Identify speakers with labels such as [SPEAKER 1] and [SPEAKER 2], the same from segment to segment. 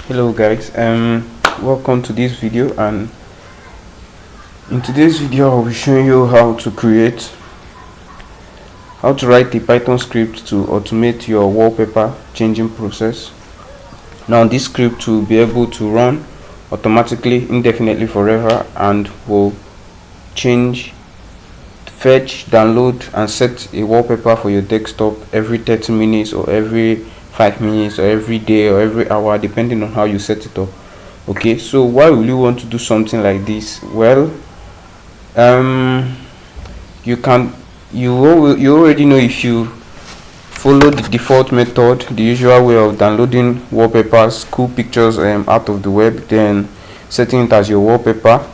[SPEAKER 1] Hello guys, welcome to this video, and in today's video I'll be showing you how to write a Python script to automate your wallpaper changing process. Now this script will be able to run automatically indefinitely forever and will change, fetch, download and set a wallpaper for your desktop every 30 minutes or every 5 minutes or every day or every hour, depending on how you set it up. Okay, so why will you want to do something like this? Well, you already know, if you follow the default method, the usual way of downloading wallpapers, cool pictures out of the web, then setting it as your wallpaper,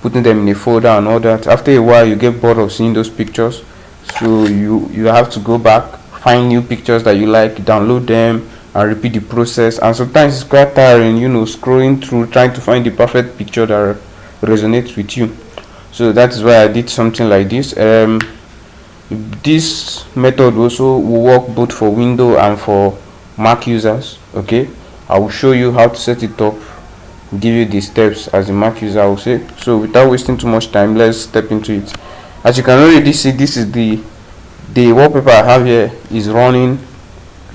[SPEAKER 1] putting them in a folder and all that. After a while you get bored of seeing those pictures, so you have to go back, find new pictures that you like, download them and repeat the process. And sometimes it's quite tiring, scrolling through trying to find the perfect picture that resonates with you. So that is why I did something like this. This method also will work both for Windows and for Mac users. Okay, I will show you how to set it up, give you the steps as a Mac user, I will say. So without wasting too much time, let's step into it. As you can already see, this is the wallpaper I have here is running,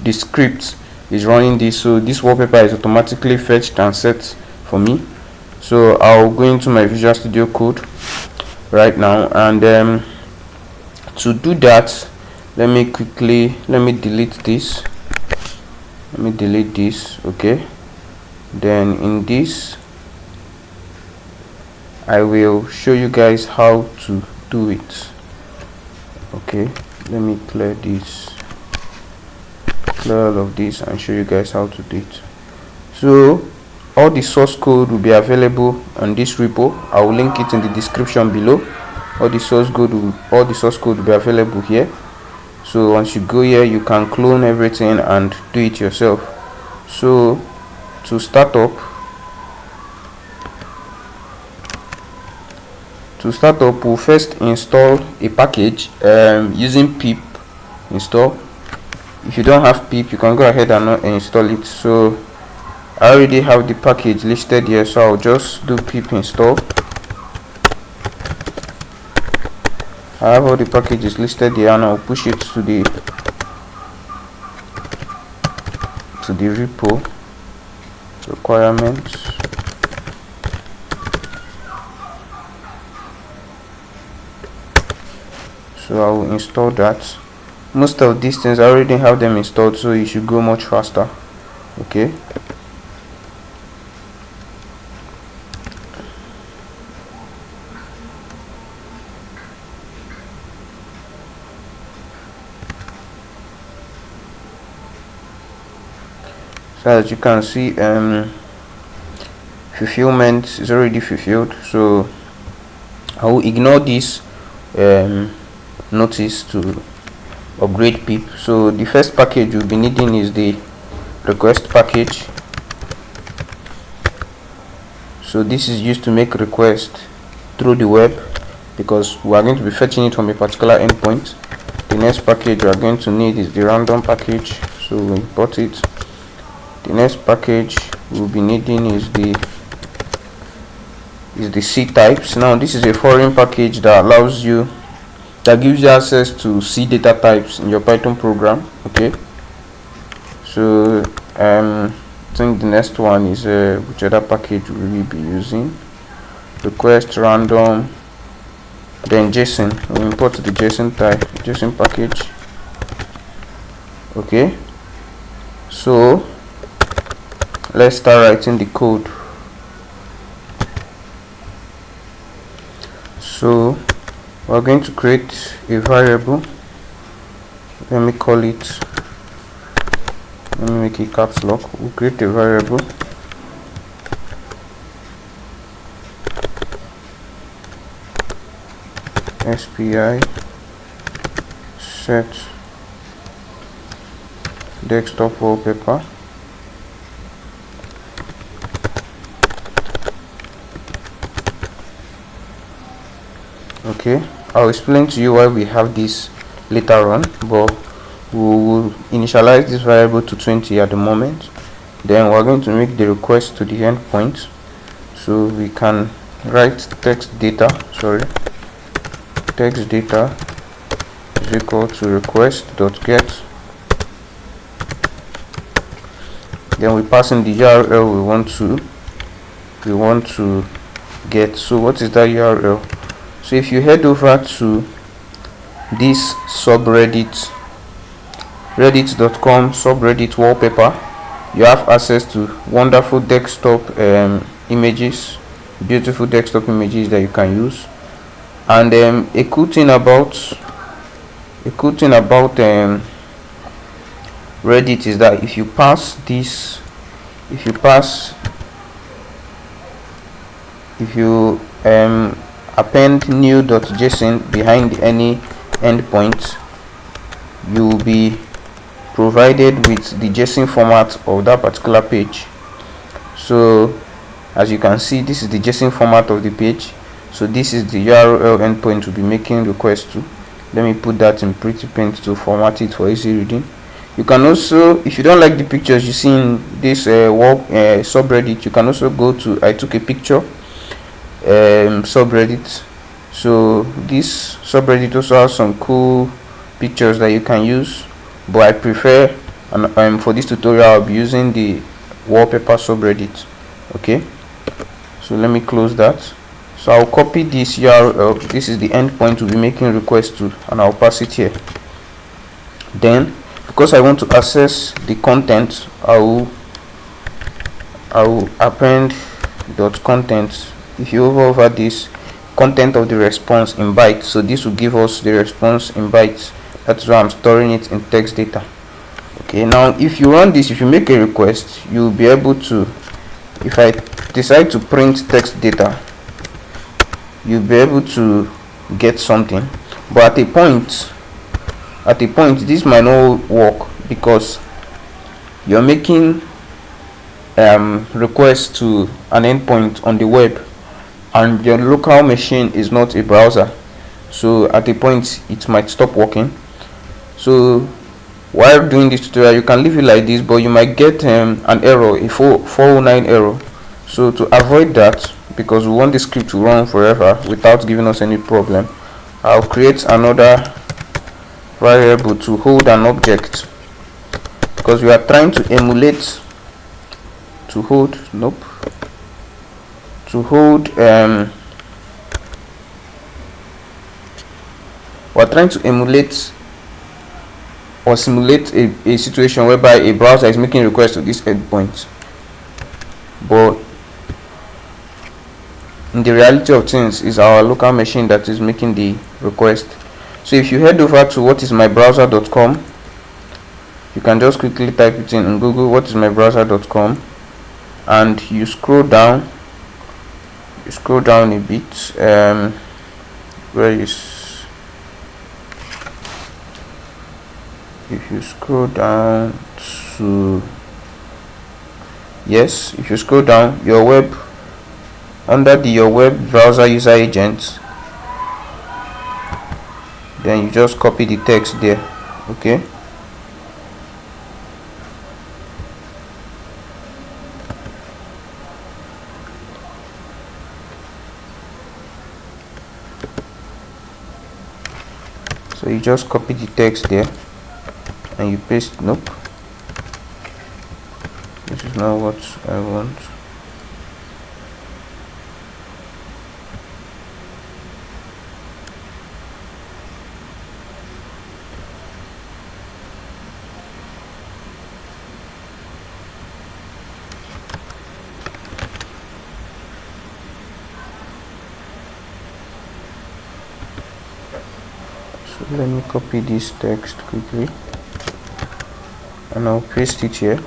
[SPEAKER 1] the script is running this. So this wallpaper is automatically fetched and set for me. So I'll go into my Visual Studio Code right now, and to do that, let me delete this. Okay, then in this I will show you guys how to do it. Okay, let me clear all of this and show you guys how to do it. So all the source code will be available on this repo. I will link it in the description below. All the source code will be available here. So once you go here, you can clone everything and do it yourself. So to start up, we'll first install a package using pip install. If you don't have pip, you can go ahead and not install it. So I already have the package listed here, so I'll just do pip install. I have all the packages listed here, and I'll push it to the repo requirements. So I will install that. Most of these things I already have them installed, so it should go much faster. Okay, so as you can see, fulfillment is already fulfilled, so I will ignore this notice to upgrade pip. So the first package you'll be needing is the request package. So this is used to make request through the web, because we are going to be fetching it from a particular endpoint. The next package we are going to need is the random package, so we import it. The next package we'll be needing is the C types. Now this is a foreign package that gives you access to C data types in your Python program. Okay, so I think the next one is which other package will we be using? Request random, then JSON. We import the JSON type, JSON package. Okay, so let's start writing the code. So we're going to create a variable. Let me make it caps lock. We'll create a variable. SPI set desktop wallpaper. Okay, I'll explain to you why we have this later on, but we will initialize this variable to 20 at the moment. Then we're going to make the request to the endpoint. So we can write text data is equal to request.get. Then we pass in the URL we want to get. So what is that URL? So if you head over to this subreddit, reddit.com subreddit wallpaper, you have access to wonderful desktop images, beautiful desktop images that you can use. And a cool thing about Reddit is that if you append new.json behind any endpoint, you will be provided with the JSON format of that particular page. So as you can see, this is the JSON format of the page. So this is the URL endpoint to be making request to. Let me put that in pretty paint to format it for easy reading. You can also, if you don't like the pictures you see in this subreddit, you can also go to I took a picture subreddit. So this subreddit also has some cool pictures that you can use, but I prefer, for this tutorial I'll be using the wallpaper subreddit. Okay, so let me close that. So I'll copy this URL. This is the endpoint to be making request to, and I'll pass it here. Then, because I want to access the content, I will append .content. If you hover over this, content of the response in bytes. So this will give us the response in bytes. That's why I'm storing it in text data. Okay, now if you run this, if you make a request, you'll be able to, if I decide to print text data, you'll be able to get something. But at a point this might not work, because you're making requests to an endpoint on the web and your local machine is not a browser. So at a point it might stop working. So while doing this tutorial, you can leave it like this, but you might get an error, a 409 error. So to avoid that, because we want the script to run forever without giving us any problem, I'll create another variable to hold an object, because we are trying to emulate we're trying to emulate or simulate a situation whereby a browser is making requests to this endpoint, but in the reality of things is our local machine that is making the request. So if you head over to whatismybrowser.com, you can just quickly type it in Google, whatismybrowser.com, and you scroll down a bit. Where is, if you scroll down to, yes, if you scroll down your web, under your web browser user agent, then you just copy the text there. Okay, so you just copy the text there and you paste. Nope, this is not what I want. Let me copy this text quickly and I'll paste it here.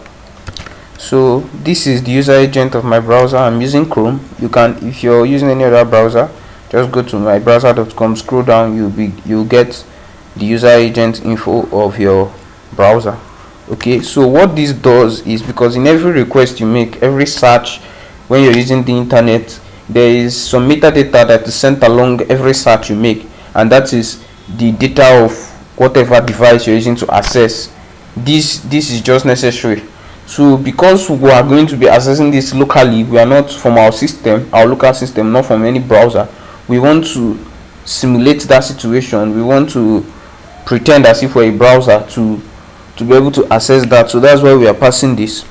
[SPEAKER 1] So this is the user agent of my browser. I'm using Chrome. You can, if you're using any other browser, just go to mybrowser.com, scroll down, you'll get the user agent info of your browser. Okay, so what this does is, because in every request you make, every search, when you're using the internet, there is some metadata that is sent along every search you make, and that is the data of whatever device you're using to access. This is just necessary So because we are going to be accessing this locally, we are not from our system, our local system, not from any browser. We want to simulate that situation. We want to pretend as if we're a browser to be able to access that. So that's why we are passing this.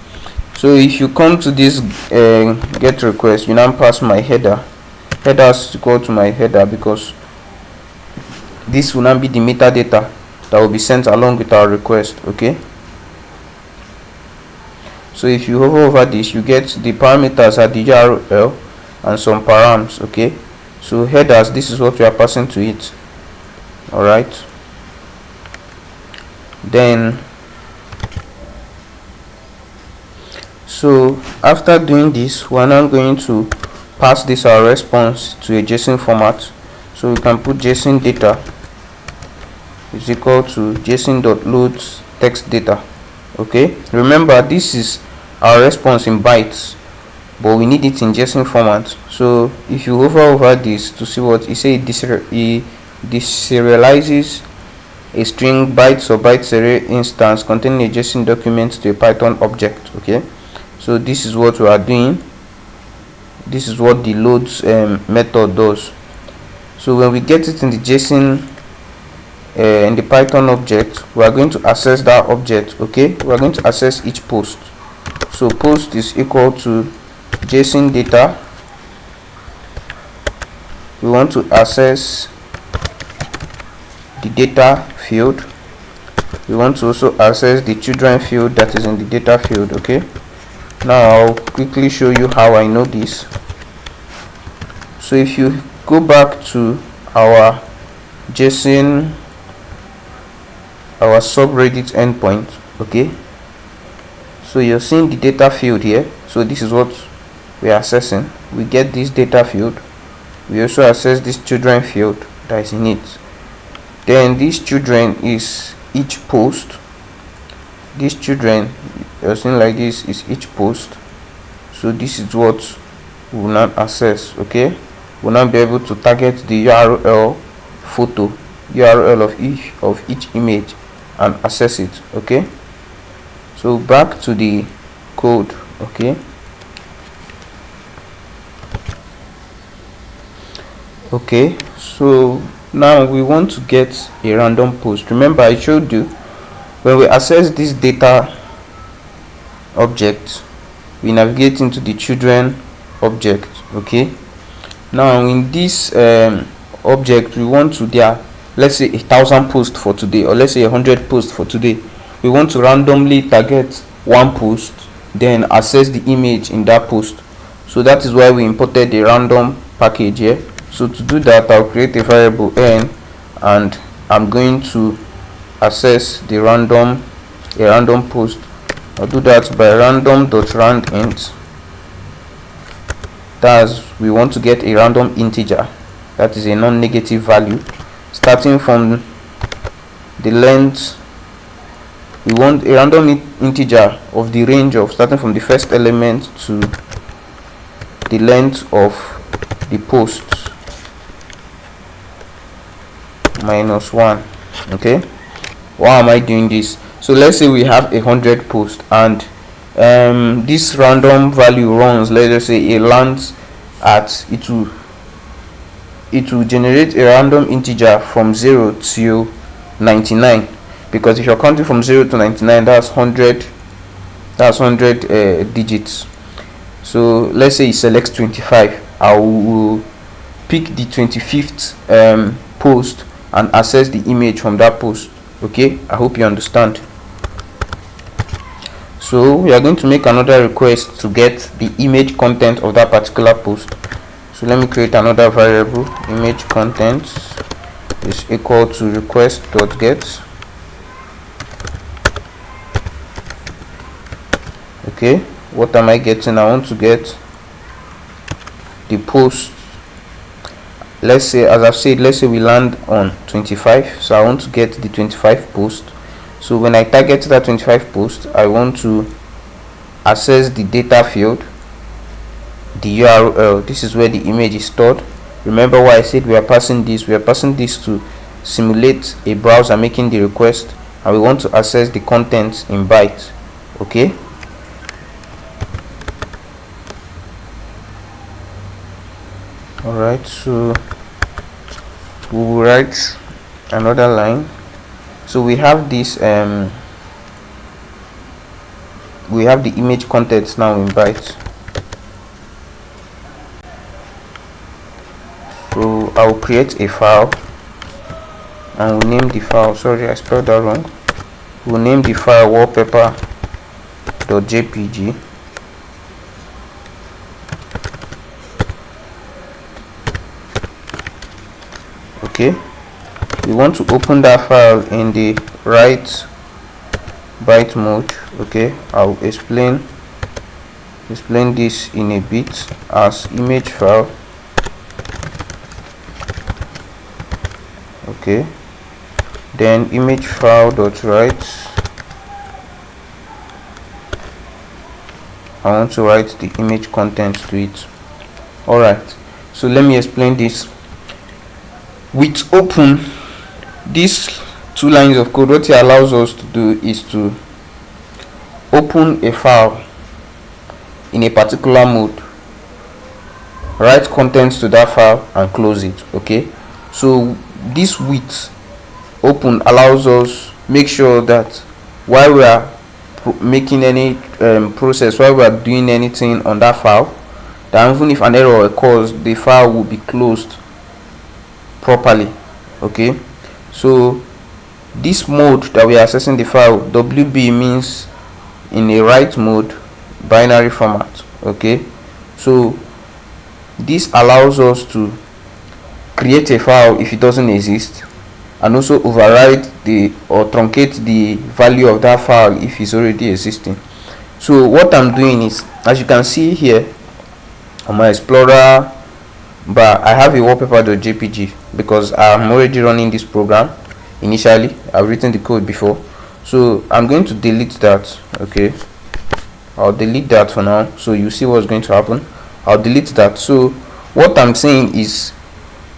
[SPEAKER 1] So if you come to this get request, you now pass my header. Header is equal to my header, because this will now be the metadata that will be sent along with our request. Okay, so if you hover over this, you get the parameters at the URL and some params. Okay, so headers, this is what we are passing to it. All right, then so after doing this, we are now going to pass this our response to a JSON format. So we can put JSON data is equal to JSON.loads text data. Okay, remember this is our response in bytes, but we need it in JSON format. So if you hover over this to see what it says, it deserializes a string bytes or bytes array instance containing a JSON document to a Python object. Okay, so this is what we are doing. This is what the loads method does. So when we get it in the JSON in the Python object, we are going to access that object. Okay, we are going to access each post. So post is equal to JSON data. We want to access the data field. We want to also access the children field that is in the data field. Okay, now I'll quickly show you how I know this. So if you go back to our JSON, our subreddit endpoint, okay, so you're seeing the data field here. So this is what we are accessing. We get this data field. We also access this children field that is in it. Then this children is each post. This children, you're seeing like this, is each post. So this is what we will not access. Okay, we'll not be able to target the URL photo, URL of each image, and access it. Okay, so back to the code. Okay, so now we want to get a random post. Remember I showed you when we access this data object, we navigate into the children object. Okay, now in this object, we want to, let's say 1,000 posts for today, or let's say 100 posts for today. We want to randomly target one post, then access the image in that post. So that is why we imported a random package here. So to do that, I'll create a variable n, and I'm going to access the random post. I'll do that by random.randint. That's, we want to get a random integer that is a non-negative value, starting from the length. We want a random integer of the range of, starting from the first element to the length of the post -1. Okay, why am I doing this? So let's say we have 100 posts, and this random value runs. Let's say it lands at, it will generate a random integer from 0 to 99, because if you're counting from 0 to 99, that's 100 digits. So let's say it selects 25. I will pick the 25th post and access the image from that post. Okay, I hope you understand. So we are going to make another request to get the image content of that particular post. So let me create another variable. Image content is equal to request.get. Okay, what am I getting? I want to get the post. Let's say, as I've said, let's say we land on 25. So I want to get the 25 post. So when I target that 25 post, I want to access the data field, the URL. This is where the image is stored. Remember why I said we are passing this? We are passing this to simulate a browser making the request, and we want to access the contents in bytes. Okay, Alright, so we will write another line. So we have this we have the image contents now in bytes. So I will create a file and we'll name the file, sorry I spelled that wrong. We'll name the file wallpaper.jpg. Okay, we want to open that file in the write byte mode. Okay, I'll explain this in a bit. As image file, okay, then image file dot write, I want to write the image contents to it. Alright, so let me explain this. With open, these two lines of code, what it allows us to do is to open a file in a particular mode, write contents to that file and close it. Okay, so this with open allows us make sure that while we are making any process, while we are doing anything on that file, that even if an error occurs, the file will be closed properly. Okay, so this mode that we are accessing the file, WB, means in a write mode, binary format. Okay, so this allows us to create a file if it doesn't exist, and also override or truncate the value of that file if it's already existing. So what I'm doing is, as you can see here on my Explorer bar, I have a wallpaper.jpg because I'm already running this program. Initially I've written the code before, so I'm going to delete that. Okay, I'll delete that for now, so you see what's going to happen. I'll delete that. So what I'm saying is,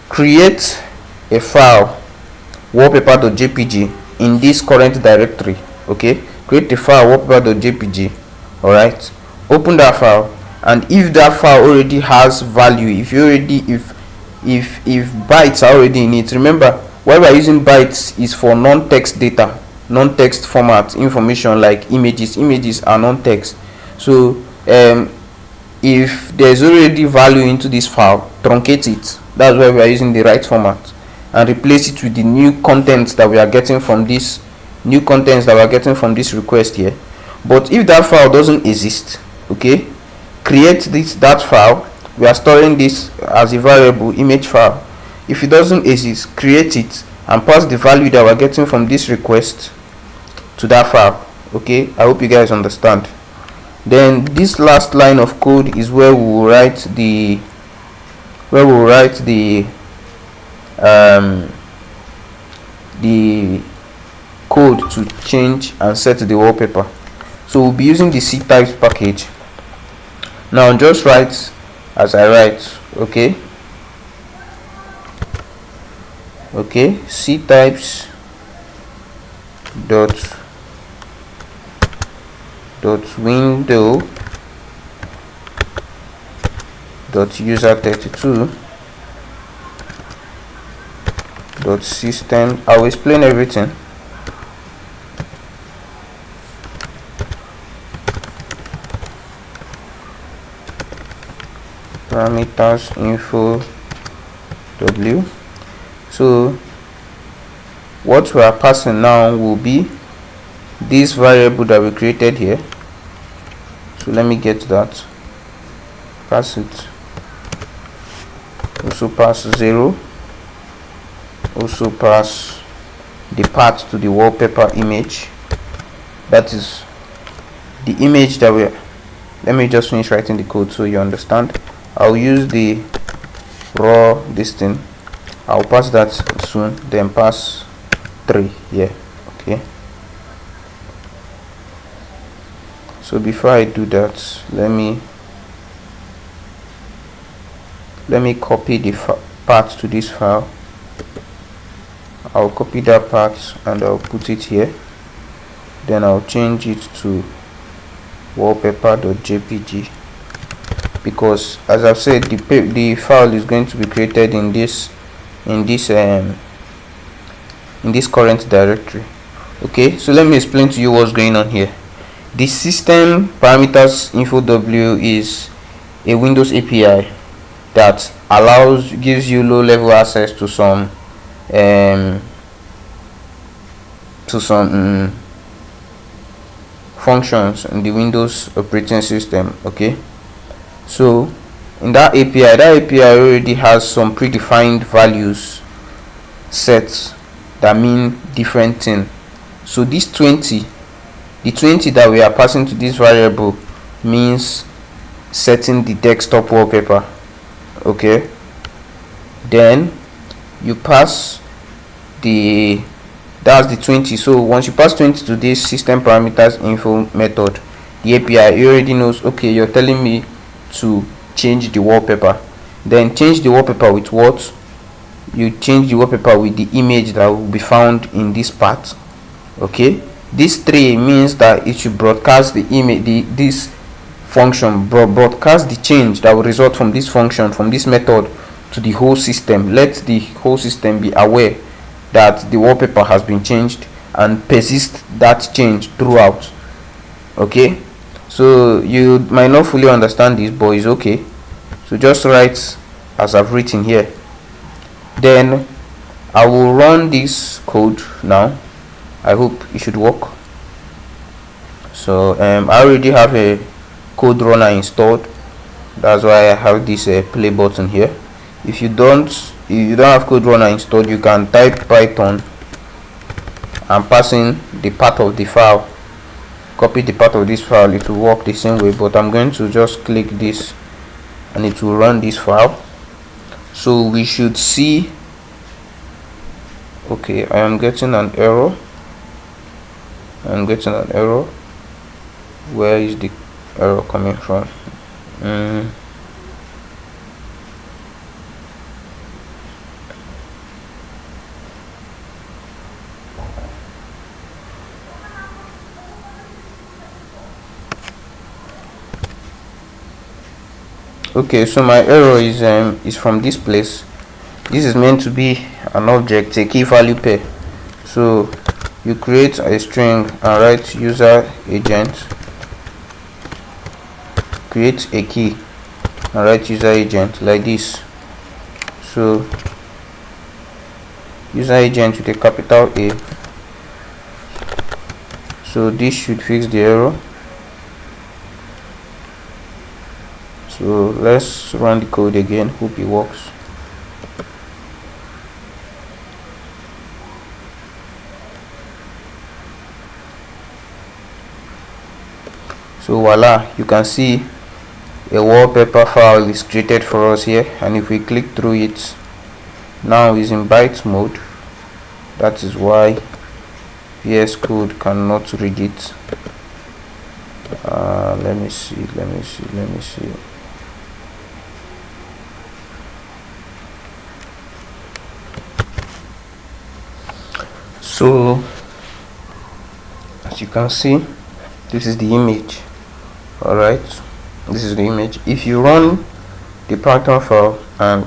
[SPEAKER 1] create a file wallpaper.jpg in this current directory. Okay, create the file wallpaper.jpg. all right, open that file, and if that file already has value, if bytes are already in it, remember why we're using bytes is for non-text data, non-text format information like images are non-text. So if there's already value into this file, truncate it. That's why we are using the right format, and replace it with the new contents that we are getting from this request here. But if that file doesn't exist, okay, create that file. We are storing this as a variable image file. If it doesn't exist, create it and pass the value that we're getting from this request to that file. Okay, I hope you guys understand. Then this last line of code is where we will write the code to change and set the wallpaper. So we'll be using the ctypes package. Now just write as I write. Okay, ctypes dot window dot user32 dot system. I'll explain everything. Parameters info w. So what we are passing now will be this variable that we created here. So let me get that. Pass it. Also pass 0. Also pass the path to the wallpaper image. That is the image that we. Let me just finish writing the code so you understand. I'll use the raw this thing. I'll pass that soon. Then pass 3 here. Okay. So before I do that, let me copy the path to this file. I'll copy that path and I'll put it here. Then I'll change it to wallpaper.jpg. because as I've said, the file is going to be created in this current directory. Okay, so let me explain to you what's going on here. The system parameters info w is a Windows API that gives you low level access to some functions in the Windows operating system. Okay, so in that API already has some predefined values sets that mean different thing. So this 20, the 20 that we are passing to this variable means setting the desktop wallpaper. Okay, then you pass that's the 20. So once you pass 20 to this system parameters info method, the API already knows, okay, you're telling me to change the wallpaper. Then change the wallpaper with what? You change the wallpaper with the image that will be found in this part. Okay, this 3 means that it should broadcast the image, this function broadcast the change that will result from this function, from this method, to the whole system. Let the whole system be aware that the wallpaper has been changed and persist that change throughout. Okay, so you might not fully understand this, but it's okay. So just write as I've written here. Then I will run this code now. I hope it should work. So I already have a code runner installed. That's why I have this play button here. If you don't have code runner installed, you can type Python and pass in the path of the file, copy the path of this file. It will work the same way, but I'm going to just click this and it will run this file. So we should see, okay, I am getting an error. Where is the error coming from? Okay, so my error is from this place. This is meant to be an object, a key value pair. So you create a string and write user agent, create a key and write user agent like this. So user agent with a capital A. So this should fix the error. So let's run the code again, hope it works. So voila, you can see a wallpaper file is created for us here, and if we click through it, now is in byte mode. That is why VS Code cannot read it. Let me see. So as you can see, this is the image. Alright, this is the image. If you run the Python file and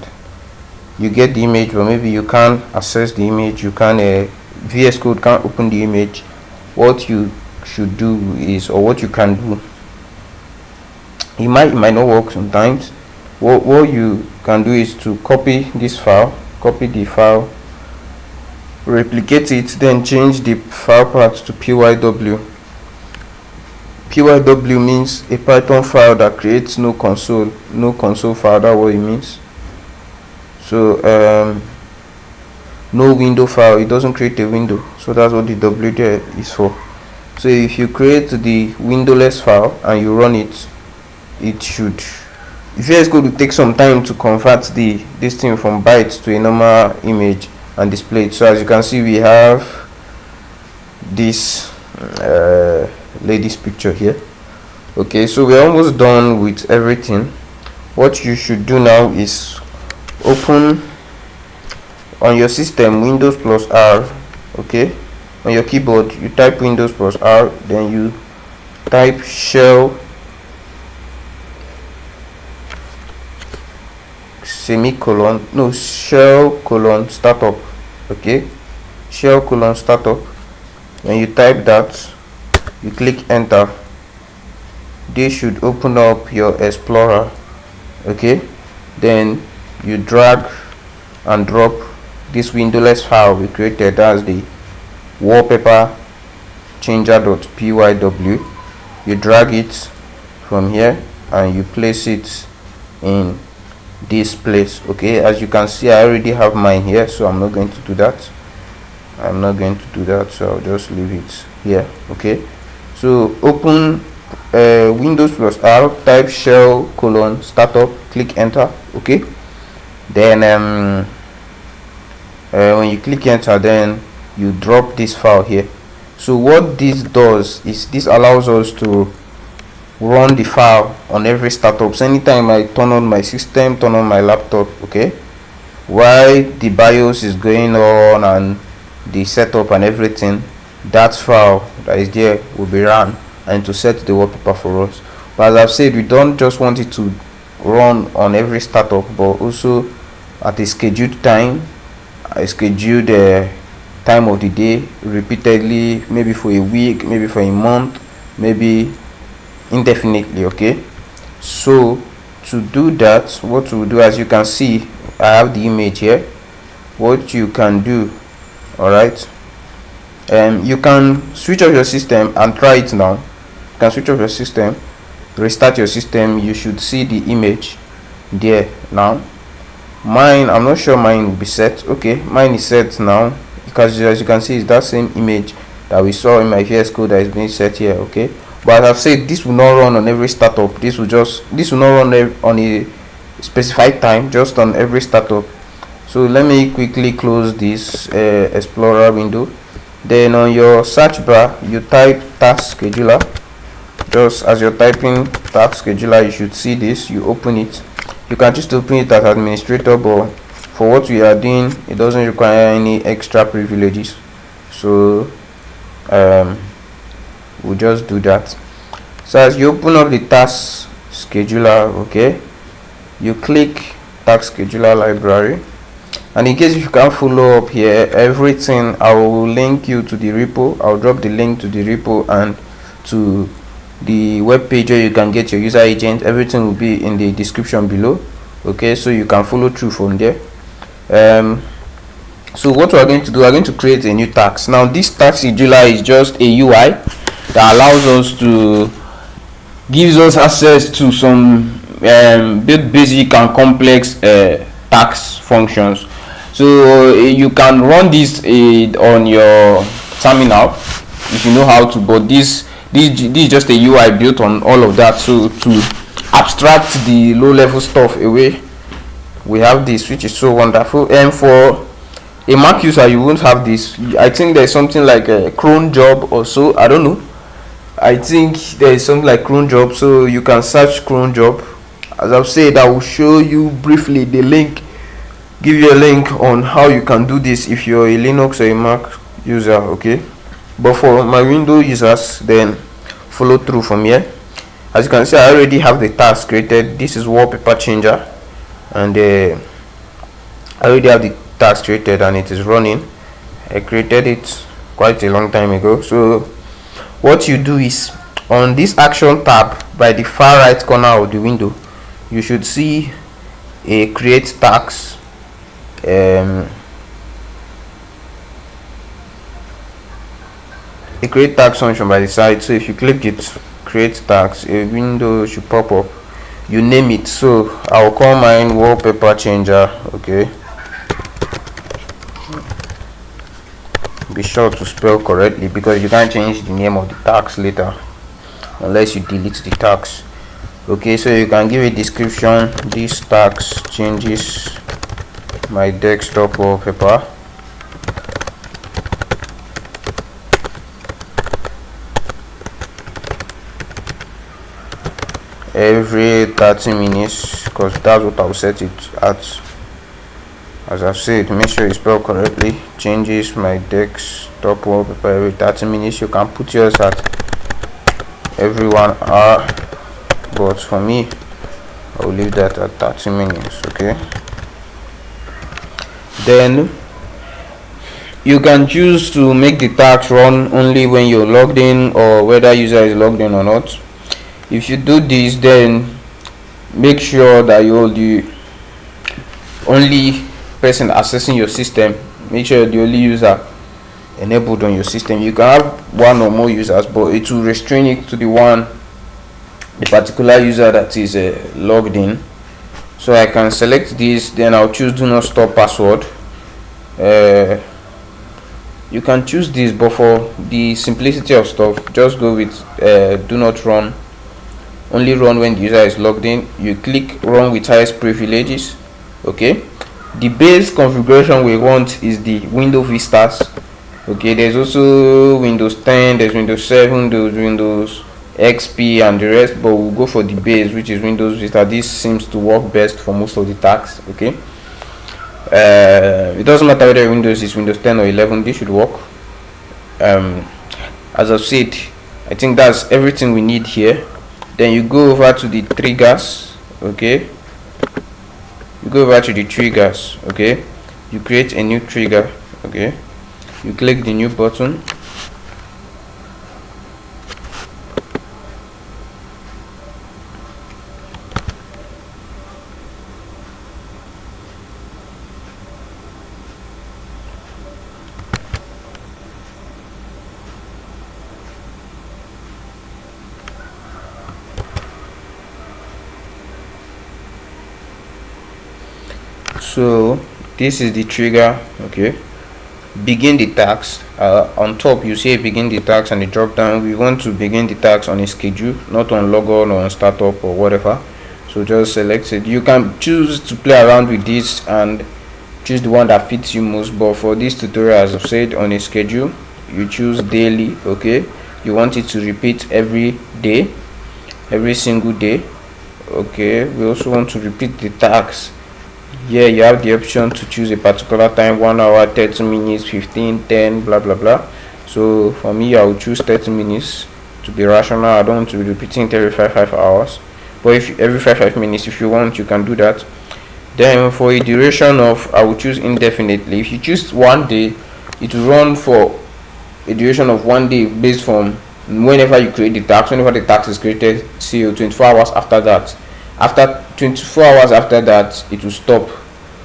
[SPEAKER 1] you get the image, but maybe you can't access the image, you can VS Code can't open the image, what you should do is, or what you can do, it might not work sometimes. What you can do is to copy this file, copy the file, replicate it, then change the file path to pyw. Pyw means a Python file that creates no console file. That's what it means. So no window file, it doesn't create a window, so that's what the W there is for. So if you create the windowless file and you run it, it should, VS Code will take some time to convert this thing from bytes to a normal image and display it. So as you can see, we have this lady's picture here. Okay, so we're almost done with everything. What you should do now is open on your system Windows plus R. Okay, on your keyboard you type Windows plus R, then you type shell semicolon, no, shell colon startup. Okay, shell colon startup. When you type that, you click enter, this should open up your Explorer. Okay, then you drag and drop this windowless file we created, that's the wallpaper changer.pyw. you drag it from here and you place it in this place. Okay, as you can see, I already have mine here, so I'm not going to do that. So I'll just leave it here. Okay, so open Windows plus R, type shell colon startup, click enter. Okay, then when you click enter, then you drop this file here. So what this does is this allows us to run the file on every startup. So anytime I turn on my system, turn on my laptop, okay, while the BIOS is going on and the setup and everything, that file that is there will be run and to set the wallpaper for us. But as I've said, we don't just want it to run on every startup, but also at a scheduled time, a scheduled time of the day, repeatedly, maybe for a week, maybe for a month, maybe indefinitely. Okay, so to do that, what we'll do, as you can see, I have the image here. What you can do, all right, you can switch off your system and try it now. You can switch off your system, restart your system, you should see the image there now. Mine, I'm not sure mine will be set. Okay, mine is set now, because as you can see, it's that same image that we saw in my VS Code that is being set here. Okay, but as I've said, this will not run on every startup. This will not run on a specified time, just on every startup. So let me quickly close this Explorer window. Then on your search bar, you type task scheduler. Just as you're typing task scheduler, you should see this. You open it. You can just open it as administrator, but for what we are doing, it doesn't require any extra privileges. So we'll just do that. So as you open up the task scheduler, okay, you click task scheduler library, and in case if you can't follow up here everything, I will link you to the repo. I'll drop the link to the repo and to the web page where you can get your user agent. Everything will be in the description below. Okay, so you can follow through from there. So what we're going to do, we're going to create a new task. Now this task scheduler is just a UI that allows us to gives us access to some bit basic and complex task functions. So you can run this on your terminal if you know how to, but this is just a UI built on all of that. So to abstract the low level stuff away, we have this, which is so wonderful. And for a Mac user, you won't have this. I think there's something like a cron job or so, I don't know. I think there is something like cron job, so you can search cron job. As I've said, I will show you briefly the link, give you a link on how you can do this if you're a Linux or a Mac user. Okay, but for my Windows users, then follow through from here. As you can see, I already have the task created. This is wallpaper changer, and I already have the task created and it is running. I created it quite a long time ago. So what you do is, on this action tab by the far right corner of the window, you should see a create task. A create task function by the side. So if you click it, create task, a window should pop up. You name it. So I'll call mine wallpaper changer. Okay, be sure to spell correctly, because you can't change the name of the task later unless you delete the task. Okay, so you can give a description. This task changes my desktop wallpaper. Every 30 minutes, because that's what I'll set it at. As I've said, make sure you spell correctly. Changes my desktop wallpaper every 30 minutes. You can put yours at every 1 hour, but for me, I will leave that at 30 minutes. Okay, then you can choose to make the task run only when you're logged in or whether user is logged in or not. If you do this, then make sure that you're the only person accessing your system. Make sure you're the only user enabled on your system. You can have one or more users, but it will restrain it to the particular user that is logged in. So I can select this, then I'll choose do not store password. You can choose this, but for the simplicity of stuff, just go with do not run, only run when the user is logged in. You click run with highest privileges. Okay, the base configuration we want is the Windows Vistas. Okay, there's also Windows 10, there's Windows 7, there's Windows XP and the rest, but we'll go for the base, which is Windows Vista. This seems to work best for most of the tasks. Okay, it doesn't matter whether Windows is Windows 10 or 11, this should work. As I've said, I think that's everything we need here. Then you go over to the triggers. Okay, you go over to the triggers. Okay, you create a new trigger. Okay, you click the new button. So this is the trigger. Okay, begin the task. On top you see begin the task and the drop down. We want to begin the task on a schedule, not on logon or on startup or whatever. So just select it. You can choose to play around with this and choose the one that fits you most, but for this tutorial, as I've said, on a schedule, you choose daily. Okay, you want it to repeat every day, every single day. Okay, we also want to repeat the task. Here you have the option to choose a particular time, 1 hour, 30 minutes, 15, 10, blah blah blah. So for me, I will choose 30 minutes to be rational. I don't want to be repeating it every 5 hours, but if every 5 minutes, if you want, you can do that. Then for a duration of, I will choose indefinitely. If you choose 1 day, it will run for a duration of 1 day based from whenever you create the task. Whenever the task is created, see 24 hours after that. After 24 hours after that, it will stop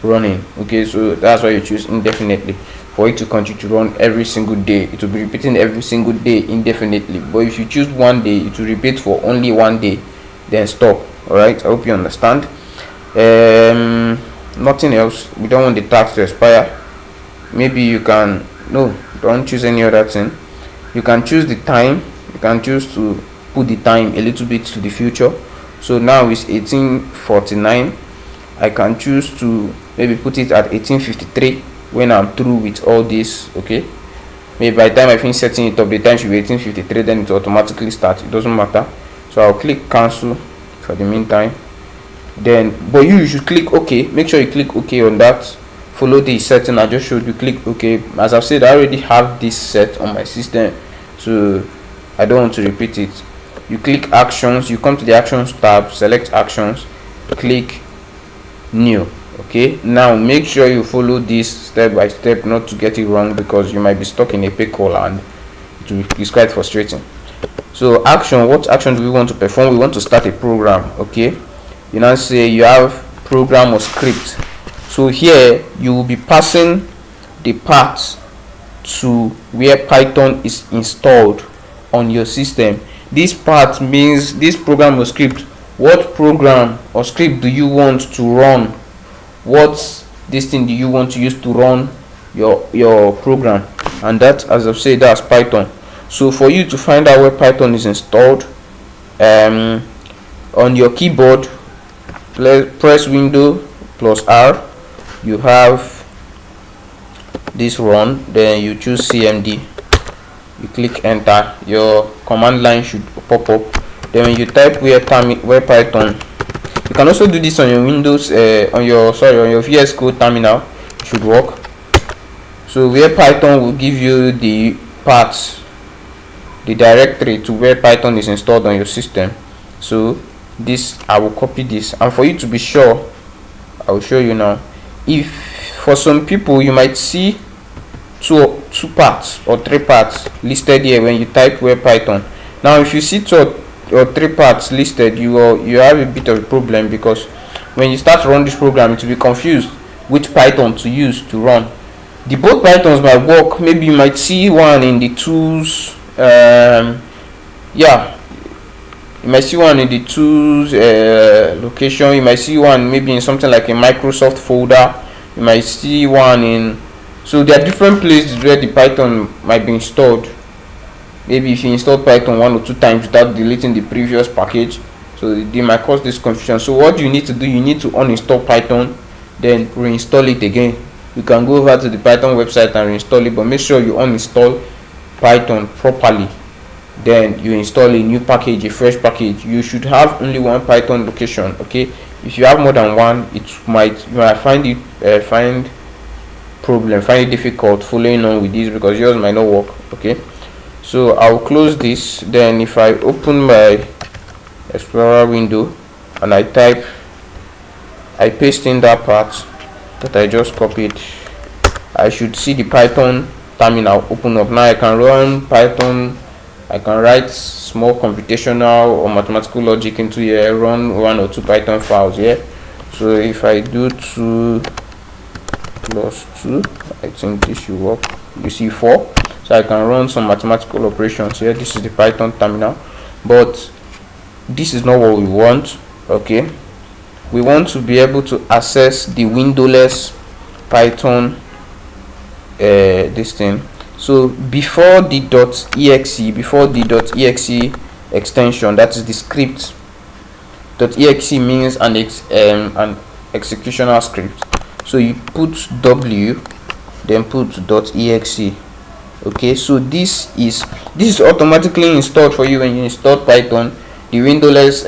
[SPEAKER 1] running. Okay, so that's why you choose indefinitely, for it to continue to run every single day. It will be repeating every single day indefinitely. But if you choose 1 day, it will repeat for only 1 day, then stop. All right, I hope you understand. Nothing else. We don't want the task to expire. Maybe you can, no, don't choose any other thing. You can choose the time. You can choose to put the time a little bit to the future. So now it's 1849. I can choose to maybe put it at 1853 when I'm through with all this. Okay, maybe by the time I finish setting it up, the time should be 1853, then it automatically starts. It doesn't matter. So I'll click cancel for the meantime. Then, but you should click OK. Make sure you click OK on that. Follow the setting I just showed you. Click OK. As I've said, I already have this set on my system, so I don't want to repeat it. You click actions, you come to the actions tab, select actions, click new. Okay, now make sure you follow this step by step, not to get it wrong, because you might be stuck in a pickle and it's quite frustrating. So action, what action do we want to perform? We want to start a program. Okay, you now say you have program or script. So here you will be passing the path to where Python is installed on your system. This part means this program or script. What program or script do you want to run? What this thing do you want to use to run your program? And that, as I've said, that's Python. So for you to find out where Python is installed, on your keyboard, press Windows plus R. You have this run. Then you choose CMD. You click enter. Your command line should pop up. Then when you type where Python, you can also do this on your Windows on your VS Code terminal. It should work. So where Python will give you the paths, the directory to where Python is installed on your system. So this, I will copy this, and for you to be sure, I will show you now. If for some people you might see two parts or three parts listed here when you type web Python. Now if you see two or three parts listed, you have a bit of a problem, because when you start to run this program, it will be confused which Python to use to run. The both Pythons might work. Maybe you might see one in the tools, yeah, you might see one in the tools location. You might see one maybe in something like a Microsoft folder. You might see one in, so there are different places where the Python might be installed. Maybe if you install Python 1 or 2 times without deleting the previous package, so they might cause this confusion. So what you need to do, you need to uninstall Python, then reinstall it again. You can go over to the Python website and reinstall it, but make sure you uninstall Python properly, then you install a new package, a fresh package. You should have only one Python location. Okay, if you have more than one, you might find it find it difficult following on with this, because yours might not work. Okay, so I'll close this. Then if I open my Explorer window and I paste in that part that I just copied, I should see the Python terminal open up. Now I can run Python. I can write small computational or mathematical logic into here, run 1 or 2 Python files here. So if I do 2 plus 2, I think this should work. You see 4. So I can run some mathematical operations here. This is the Python terminal, but this is not what we want. Okay, we want to be able to access the windowless Python this thing. So before the .exe extension, that is the script. .exe means an executional script. So you put w, then put .exe. Okay, so this is automatically installed for you when you install Python. The windowless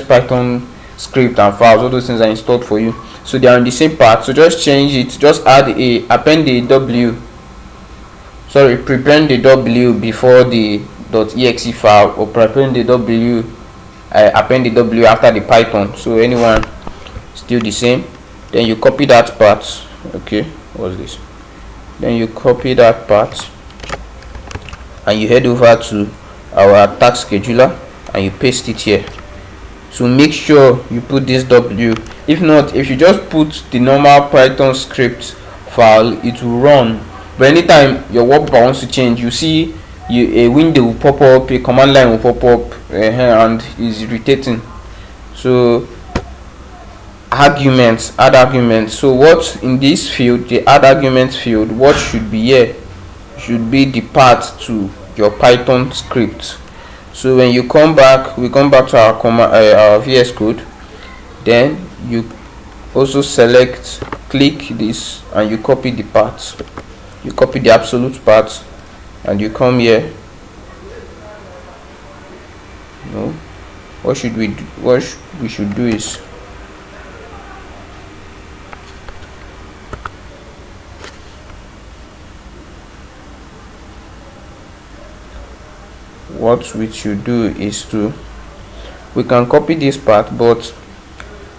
[SPEAKER 1] Python script and files, all those things are installed for you. So they are on the same path. So just change it. Just prepend the w before the .exe file, or prepend the w, append the w after the Python. So anyone, still the same. Then you copy that part. Okay, what's this? Then you copy that part and you head over to our task scheduler and you paste it here. So make sure you put this w. If not, if you just put the normal Python script file, it will run. But anytime your wallpaper wants to change, you see a window will pop up, a command line will pop up, and is irritating. So add arguments. So what in this field, the add arguments field, what should be here should be the path to your Python script. So when you come back, we come back to our VS Code, then you also click this and you copy the path. You copy the absolute path and you come here. No, what should we do? What we should do is we can copy this part, but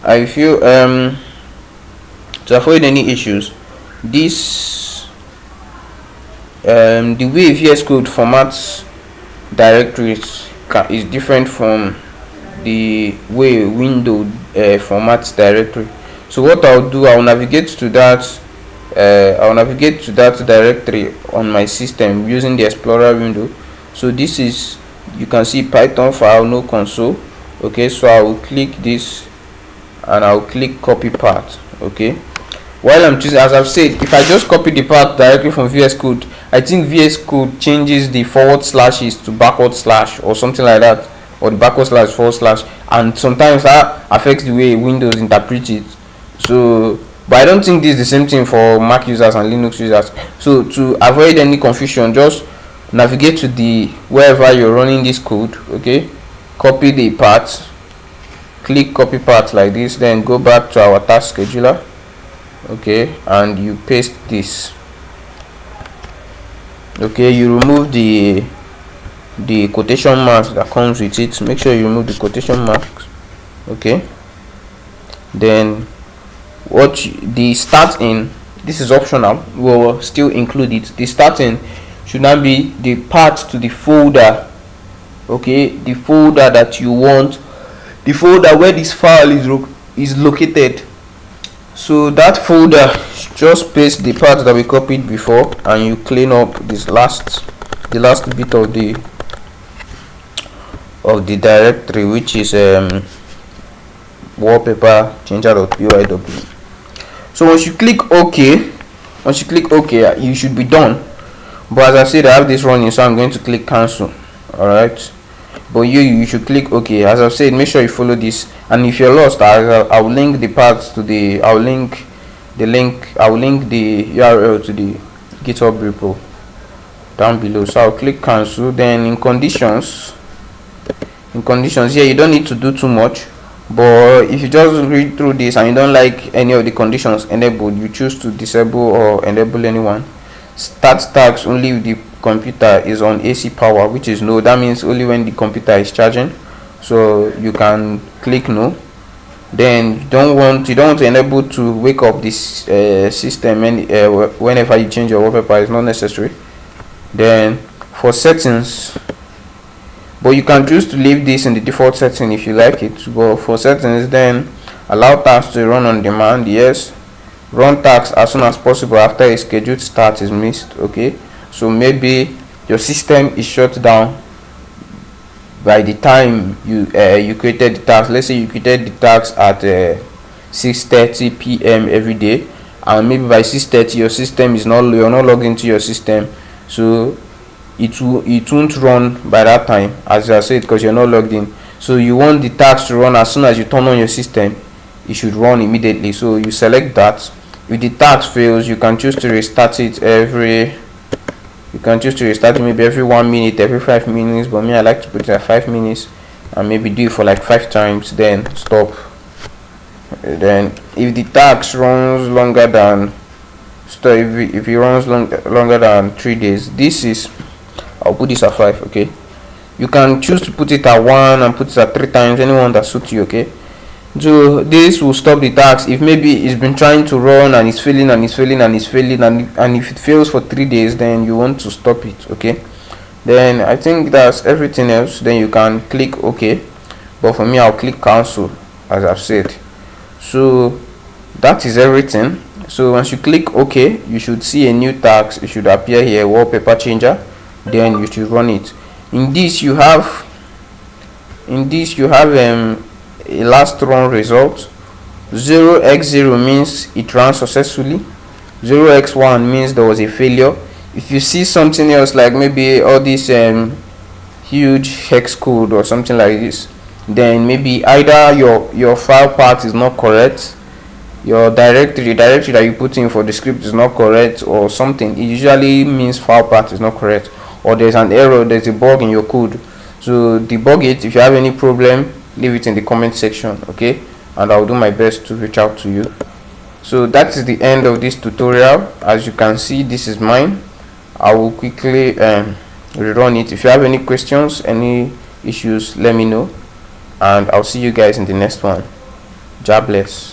[SPEAKER 1] I feel to avoid any issues, this the way VS Code formats directories is different from the way Windows formats directory. So what I'll do, I'll navigate to that directory on my system using the Explorer window. So this is, you can see Python file, no console. Okay, so I will click this and I'll click copy path. Okay, while I'm choosing, as I've said, if I just copy the path directly from VS Code, I think VS Code changes the forward slashes to backward slash or something like that, or the backward slash forward slash, and sometimes that affects the way Windows interprets it. So but I don't think this is the same thing for Mac users and Linux users. So to avoid any confusion, just navigate to the wherever you're running this code. Okay, copy the path, click copy path like this, then go back to our task scheduler. Okay, and you paste this. Okay, you remove the the quotation marks that comes with it. Make sure you remove the quotation marks. Okay, then the start in, this is optional, we'll still include it. The starting should not be the path to the folder. Okay, the folder that you want, the folder where this file is located. So that folder, just paste the part that we copied before, and you clean up this the last bit of the directory, which is wallpaper changer.py. So once you click OK, you should be done. But as I said, I have this running, so I'm going to click cancel. Alright, but you should click OK. As I've said, make sure you follow this, and if you're lost, I'll link the paths to the I'll link the URL to the GitHub repo down below. So I'll click cancel. Then in conditions, here you don't need to do too much, but if you just read through this and you don't like any of the conditions enabled, you choose to disable or enable anyone. Start tags only if the computer is on AC power, which is no. That means only when the computer is charging, so you can click no. Then you don't want to enable to wake up this system whenever you change your wallpaper. Is not necessary. Then for settings, but you can choose to leave this in the default setting if you like it. But for settings, then allow tasks to run on demand, yes. Run tasks as soon as possible after a scheduled start is missed. Okay, so maybe your system is shut down by the time you created the task. Let's say you created the task at 6:30 p.m. every day, and maybe by 6:30 your system is you're not logged into your system, so it won't run by that time, as I said, because you're not logged in. So you want the task to run as soon as you turn on your system. It should run immediately, so you select that. If the task fails, you can choose to restart it maybe every 1 minute, every 5 minutes, but me, I like to put it at 5 minutes, and maybe do it for like 5 times, then stop. Then if the task runs longer than if it runs longer than 3 days, I'll put this at 5. Okay, you can choose to put it at 1 and put it at 3 times, anyone that suits you. Okay, so this will stop the task if maybe it's been trying to run and it's failing, and if it fails for 3 days, then you want to stop it. Okay, then I think that's everything else. Then you can click OK, but for me, I'll click cancel, as I've said. So that is everything. So once you click OK, you should see a new task. It should appear here, wallpaper changer. Then you should run it. In this you have a last run result. 0x0 means it ran successfully. 0x1 means there was a failure. If you see something else, like maybe all this huge hex code or something like this, then maybe either your file path is not correct, your directory that you put in for the script is not correct, or something. It usually means file path is not correct, or there's an error, there's a bug in your code. So debug it. If you have any problem, leave it in the comment section. Okay, and I'll do my best to reach out to you. So that is the end of this tutorial. As you can see, this is mine. I will quickly rerun it. If you have any questions, any issues, let me know, and I'll see you guys in the next one. God bless.